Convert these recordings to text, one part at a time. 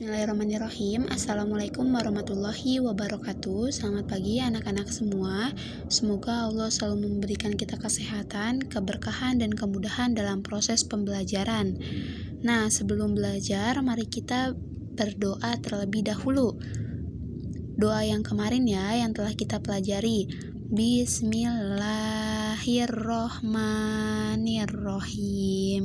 Bismillahirrahmanirrahim. Assalamualaikum warahmatullahi wabarakatuh. Selamat pagi anak-anak semua. Semoga Allah selalu memberikan kita kesehatan, keberkahan, dan kemudahan dalam proses pembelajaran. Nah, sebelum belajar, mari kita berdoa terlebih dahulu. Doa yang kemarin ya, yang telah kita pelajari. Bismillahirrahmanirrahim.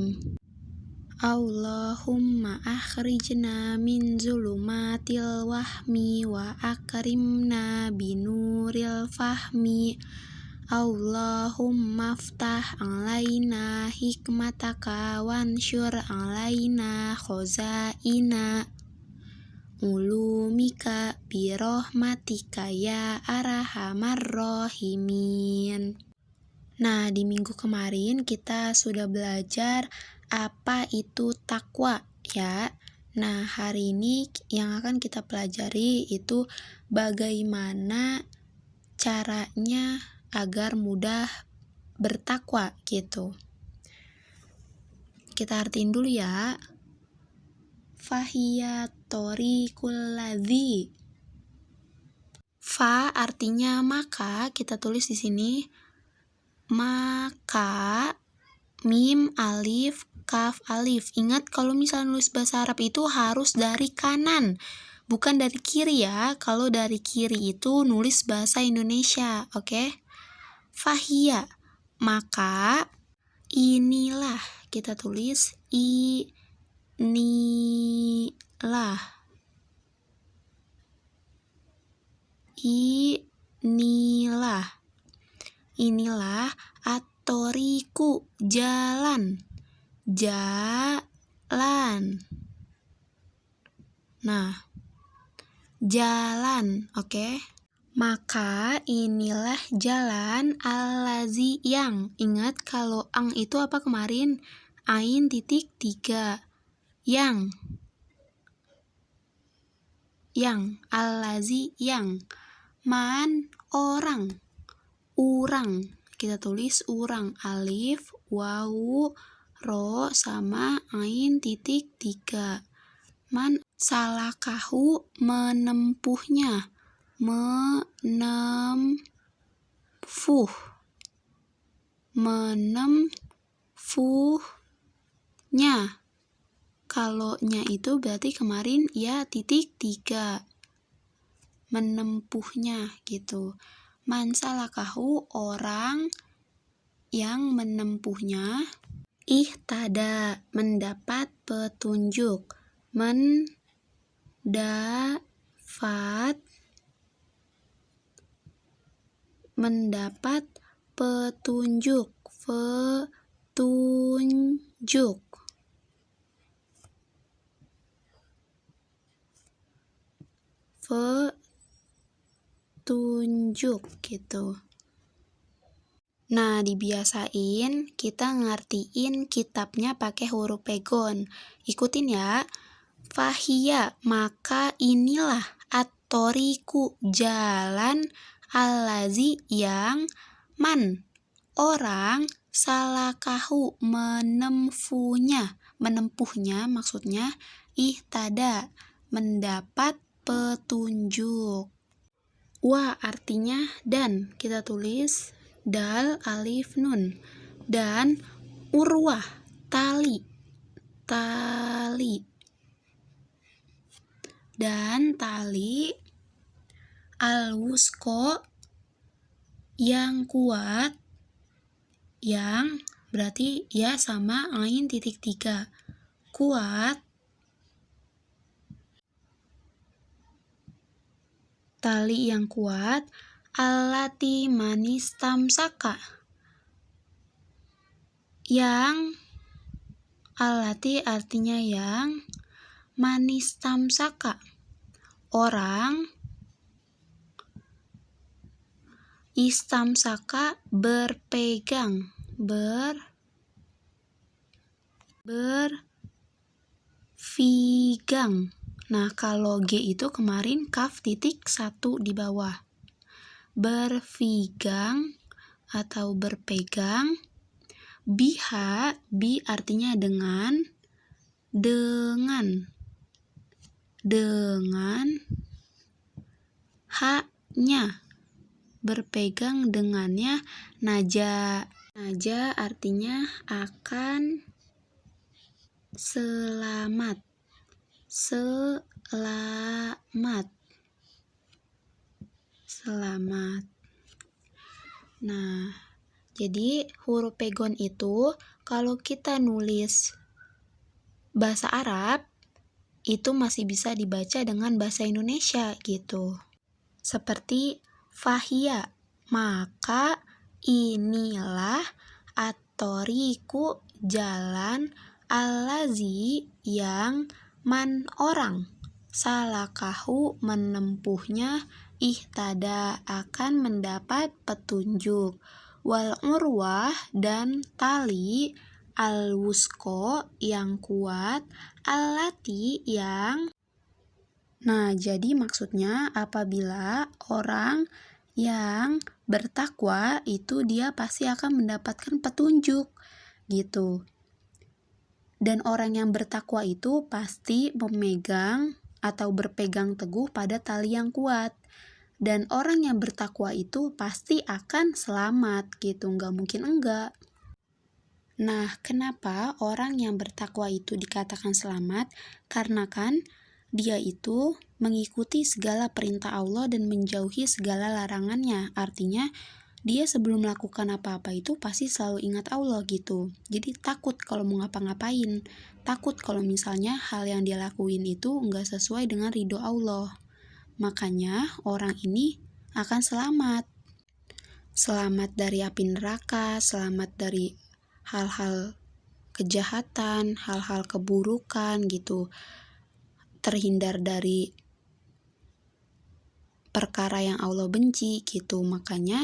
Allahumma akhrijna min zulumatil wahmi wa akrimna binuril fahmi. Allahumma aftah alaina hikmataka wansyur alaina khozaina ulumika birahmatika ya arhamar rahimin. Nah, di minggu kemarin kita sudah belajar apa itu takwa ya. Nah, hari ini yang akan kita pelajari itu bagaimana caranya agar mudah bertakwa gitu. Kita artiin dulu ya. Fahiya thoriqul ladzi. Fa artinya maka, kita tulis di sini maka, mim alif kaf alif. Ingat kalau misalnya nulis bahasa Arab itu harus dari kanan, bukan dari kiri ya. Kalau dari kiri itu nulis bahasa Indonesia, oke? Fahiya, maka inilah, kita tulis inilah. Inilah at-thoriqu, jalan. Nah, jalan, oke? Maka inilah jalan allazi yang. Ingat kalau ang itu apa kemarin? Ain titik 3. Yang allazi yang. Man orang. Urang, kita tulis urang, alif, wawu, ro, sama ain titik 3. Man salakahu, menempuhnya. Menempuhnya. Kalau nya itu berarti kemarin ya titik 3. Menempuhnya gitu. Man salakahu, orang yang menempuhnya. Ihtada, mendapat petunjuk. Mendapat petunjuk. Petunjuk gitu. Nah, dibiasain kita ngertiin kitabnya pakai huruf pegon. Ikutin ya. Fahiya, maka inilah at-thoriqu, jalan allazi yang. Man, orang. Salakahu, menempuhnya maksudnya. Ihtada, mendapat petunjuk. Wa artinya dan, kita tulis dal alif nun. Dan urwah, tali. Dan tali al-wusqa, yang kuat, yang berarti ya sama ain titik 3. Kuat. Tali yang kuat, allati manistamsaka, yang. Allati artinya yang, manistamsaka, orang. Istamsaka, berpegang, berfigang. Nah, kalau G itu kemarin kaf titik 1 di bawah. Berfigang atau berpegang. Biha, bi artinya dengan. dengan haknya, berpegang dengannya. Naja artinya akan selamat. Nah, jadi huruf pegon itu kalau kita nulis bahasa Arab itu masih bisa dibaca dengan bahasa Indonesia gitu. Seperti fahia, maka inilah at-thoriqu, jalan, allazi, yang man, orang, salakahu, menempuhnya, ihtada, akan mendapat petunjuk, wal urwah, dan tali, al-wusqa, yang kuat, allati, yang. Nah, jadi maksudnya apabila orang yang bertakwa itu dia pasti akan mendapatkan petunjuk gitu. Dan orang yang bertakwa itu pasti memegang atau berpegang teguh pada tali yang kuat. Dan orang yang bertakwa itu pasti akan selamat gitu, nggak mungkin enggak. Nah, kenapa orang yang bertakwa itu dikatakan selamat? Karena kan dia itu mengikuti segala perintah Allah dan menjauhi segala larangannya. Artinya dia sebelum melakukan apa-apa itu pasti selalu ingat Allah gitu. Jadi takut kalau mau ngapa-ngapain. Takut kalau misalnya hal yang dia lakuin itu nggak sesuai dengan ridho Allah. Makanya orang ini akan selamat. Selamat dari api neraka, selamat dari hal-hal kejahatan, hal-hal keburukan gitu. Terhindar dari perkara yang Allah benci gitu. Makanya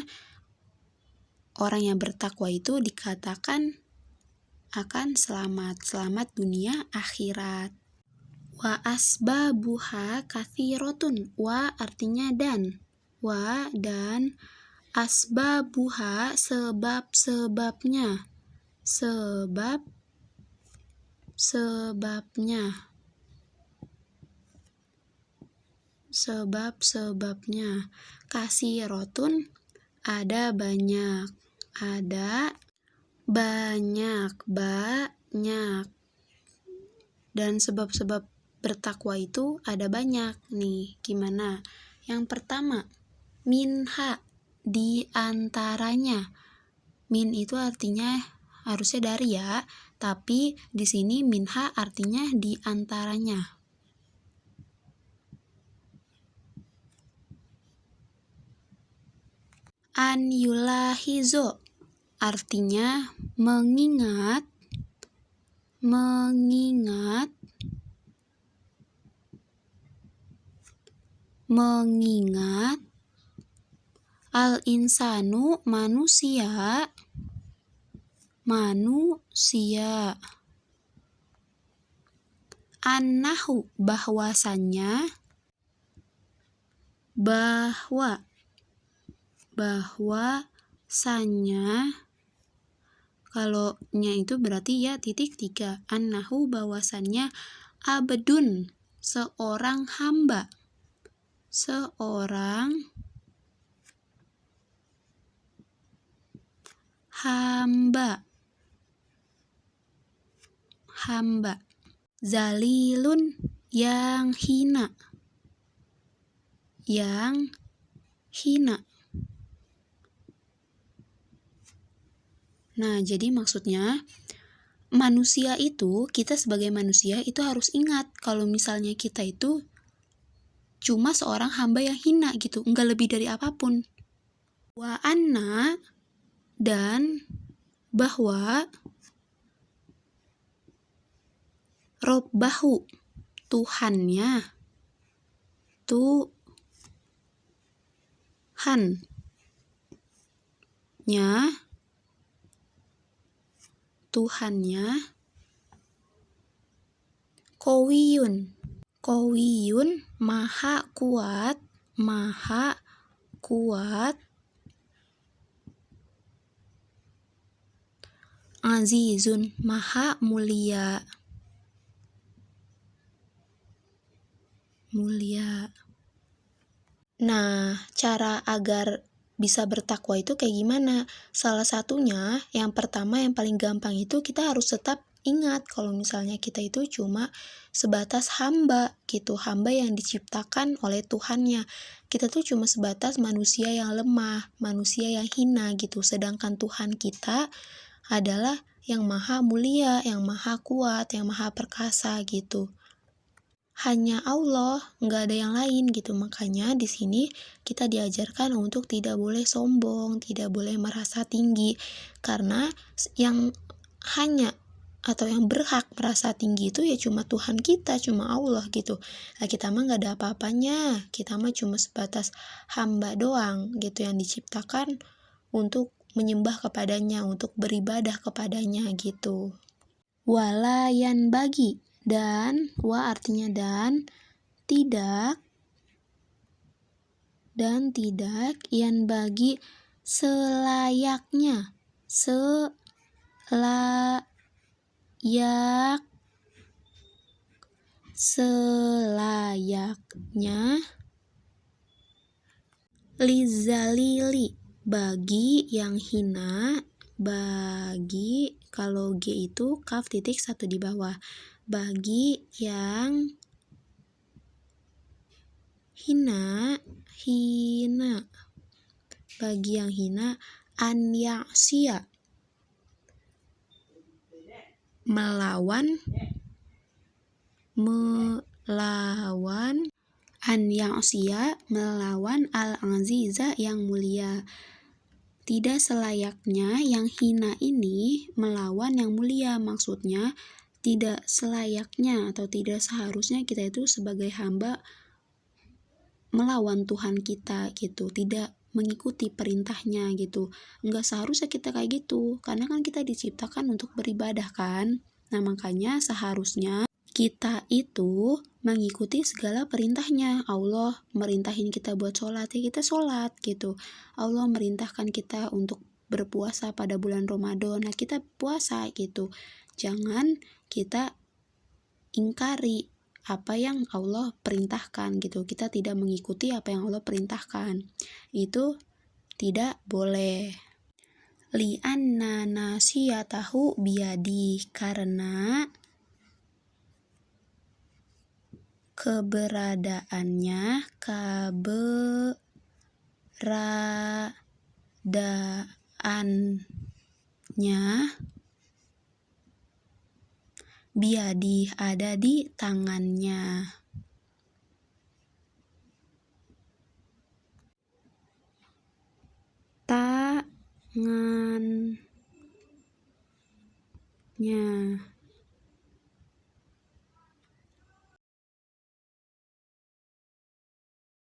orang yang bertakwa itu dikatakan akan selamat dunia akhirat. Wa asbabuha katsirotun. Wa artinya dan. Wa dan asbabuha sebabnya. Sebabnya. Katsirotun ada banyak. Dan sebab-sebab bertakwa itu ada banyak nih. Gimana? Yang pertama, minha, di antaranya. Min itu artinya harusnya dari ya, tapi di sini minha artinya di antaranya. An yulahizo artinya mengingat al insanu manusia annahu bahwasannya kalau nya itu berarti ya titik 3. Annahu bahwasannya abdun seorang hamba. Zalilun yang hina. Nah, jadi maksudnya manusia itu, kita sebagai manusia itu harus ingat kalau misalnya kita itu cuma seorang hamba yang hina gitu, enggak lebih dari apapun. Wa anna, dan bahwa Robbahu, Tuhannya Qawiyun maha kuat, Azizun maha mulia. mulia. Nah, cara agar bisa bertakwa itu kayak gimana? Salah satunya, yang pertama yang paling gampang itu kita harus tetap ingat kalau misalnya kita itu cuma sebatas hamba gitu, hamba yang diciptakan oleh Tuhannya. Kita tuh cuma sebatas manusia yang lemah, manusia yang hina gitu, sedangkan Tuhan kita adalah yang maha mulia, yang maha kuat, yang maha perkasa gitu. Hanya Allah, nggak ada yang lain gitu. Makanya di sini kita diajarkan untuk tidak boleh sombong, tidak boleh merasa tinggi, karena yang hanya atau yang berhak merasa tinggi itu ya cuma Tuhan kita, cuma Allah gitu. Nah, kita mah nggak ada apa-apanya, kita mah cuma sebatas hamba doang gitu yang diciptakan untuk menyembah kepadanya, untuk beribadah kepadanya gitu. Walayan bagi, dan wa artinya dan tidak yang bagi selayaknya lizalili bagi yang hina, bagi kalau G itu kaf titik satu di bawah, bagi yang hina bagi yang hina an ya'siya melawan an ya'siya melawan al-aziza yang mulia. Tidak selayaknya yang hina ini melawan yang mulia, maksudnya tidak selayaknya atau tidak seharusnya kita itu sebagai hamba melawan Tuhan kita gitu, tidak mengikuti perintahnya gitu. Enggak seharusnya kita kayak gitu, karena kan kita diciptakan untuk beribadah kan. Nah, makanya seharusnya kita itu mengikuti segala perintahnya. Allah merintahin kita buat sholat, ya kita sholat gitu. Allah merintahkan kita untuk berpuasa pada bulan Ramadan, nah kita puasa gitu. Jangan kita ingkari apa yang Allah perintahkan gitu. Kita tidak mengikuti apa yang Allah perintahkan. Itu tidak boleh. Li'anna nasiyatahu biyadi, karena keberadaannya biadi ada di tangannya. Tangannya.